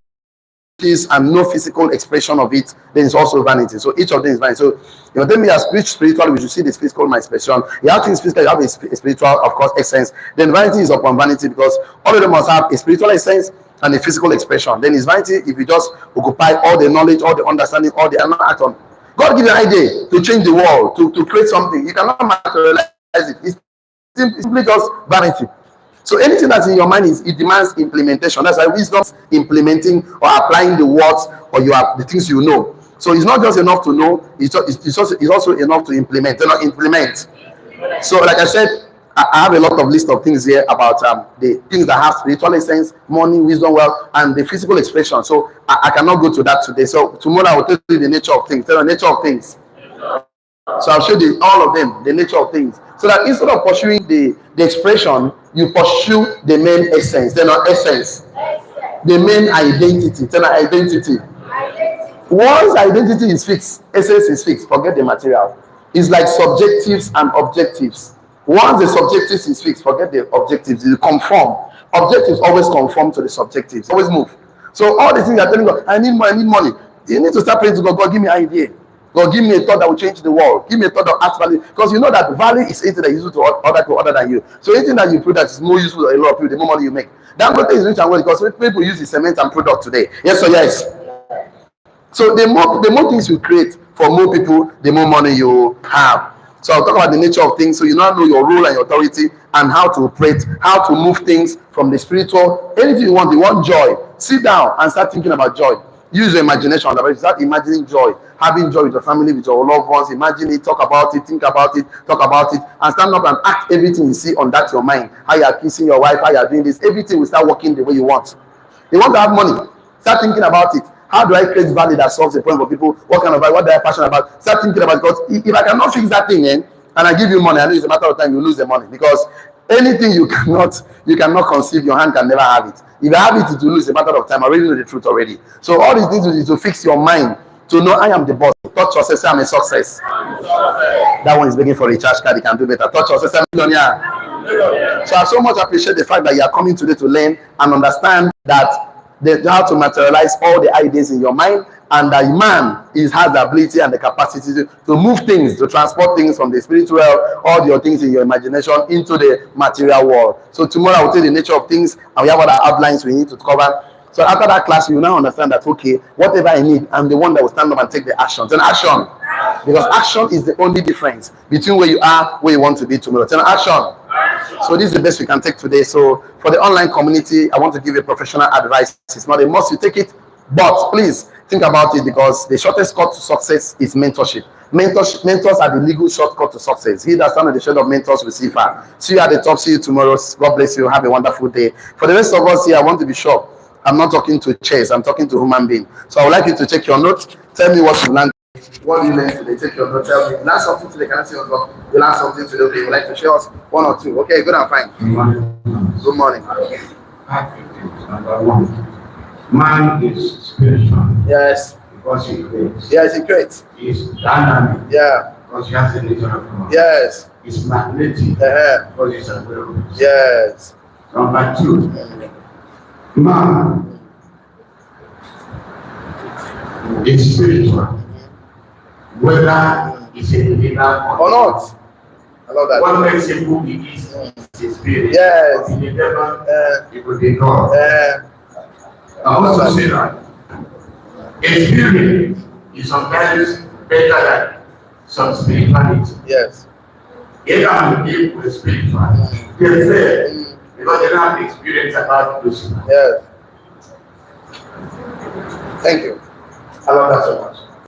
riches and no physical expression of it, then it's also vanity. So each of them is vanity. So you know, tell me as spiritual, we should see this physical expression. You have things physical, you have a spiritual, of course, essence. Then vanity is upon vanity, because all of them must have a spiritual essence and a physical expression. Then it's vanity if you just occupy all the knowledge, all the understanding, all the act on. God gives you an idea to change the world, to create something. You cannot materialize it. It's simply just vanity. So anything that's in your mind it demands implementation. That's why wisdom is implementing or applying the words or the things you know. So it's not just enough to know, it's also enough to implement. So like I said, I have a lot of list of things here about the things that have spiritual essence, money, wisdom, wealth, and the physical expression. So I cannot go to that today. So tomorrow I will tell you the nature of things. Tell you the nature of things. So I'll show you all of them, the nature of things. So that instead of pursuing the expression, you pursue the main essence. Then essence, the main identity. Then identity. Once identity is fixed, essence is fixed. Forget the material. It's like subjectives and objectives. Once the subjectives is fixed, forget the objectives. You conform. Objectives always conform to the subjectives. Always move. So all the things you're telling God, I need money. You need to start praying to God. God, give me an idea. God, give me a thought that will change the world. Give me a thought that adds value. Because you know that value is anything that is useful to other people other than you. So anything that you put that is more useful to a lot of people, the more money you make. That is rich and well, because people use the cement and product today. Yes or yes? So the more things you create for more people, the more money you have. So I'll talk about the nature of things. So you now know your role and your authority and how to operate, how to move things from the spiritual. Anything you want joy. Sit down and start thinking about joy. Use your imagination. Start imagining joy, having joy with your family, with your loved ones. Imagine it, talk about it, think about it, talk about it, and stand up and act everything you see on that your mind. How you are kissing your wife, how you are doing this, everything will start working the way you want. You want to have money, start thinking about it. How do I create value that solves the problem for people? What kind of value? What are I passionate about? Start thinking about it, because if I cannot fix that thing, and I give you money, I know it's a matter of time you lose the money, because anything you cannot conceive, your hand can never have it. If you have it, it will lose a matter of time. I already know the truth already. So all these things is to fix your mind, to know I am the boss. Touch yourself, say I'm a success. That one is begging for a charge card. You can do better. Touch yourself, say I'm a millionaire. So I so much appreciate the fact that you are coming today to learn and understand that how to materialize all the ideas in your mind, and that man has the ability and the capacity to move things, to transport things from the spiritual, all your things in your imagination into the material world. So tomorrow I will tell you the nature of things, and we have other outlines we need to cover. So after that class, you now understand that, okay, whatever I need, I'm the one that will stand up and take the action. Then action. Because action is the only difference between where you are, where you want to be tomorrow. Then action. So this is the best we can take today. So for the online community, I want to give you professional advice. It's not a must you take it, but please think about it, because the shortest cut to success is mentorship. Mentors are the legal shortcut to success. He that stands at the shadow of mentors will see far. See you at the top. See you tomorrow. God bless you. Have a wonderful day. For the rest of us here, I want to be sure I'm not talking to chairs, I'm talking to human being. So I would like you to take your notes. Tell me what you learned. What you learned today? Take your notes. Tell me. You learned something today. Can I see your notes? You learned something today. Okay, you would like to share us one or two. Okay, good and fine. Good morning. Number one. Man is spiritual. Yes. Because he creates. Yes, he creates. He's dynamic. Yeah. Because he has the nature of God. Yes. He's magnetic. Because he's a will. Yes. Number two. Man is spiritual. Whether he's a believer or not. I love that. What makes him who he is his spirit. Yes. In the devil, it will be God. I also say that a spirit is sometimes better than some spirituality. Yes. Abraham became with spiritual. They fail because they don't have the experience about Lucifer. Yes. Thank you. I love that so much.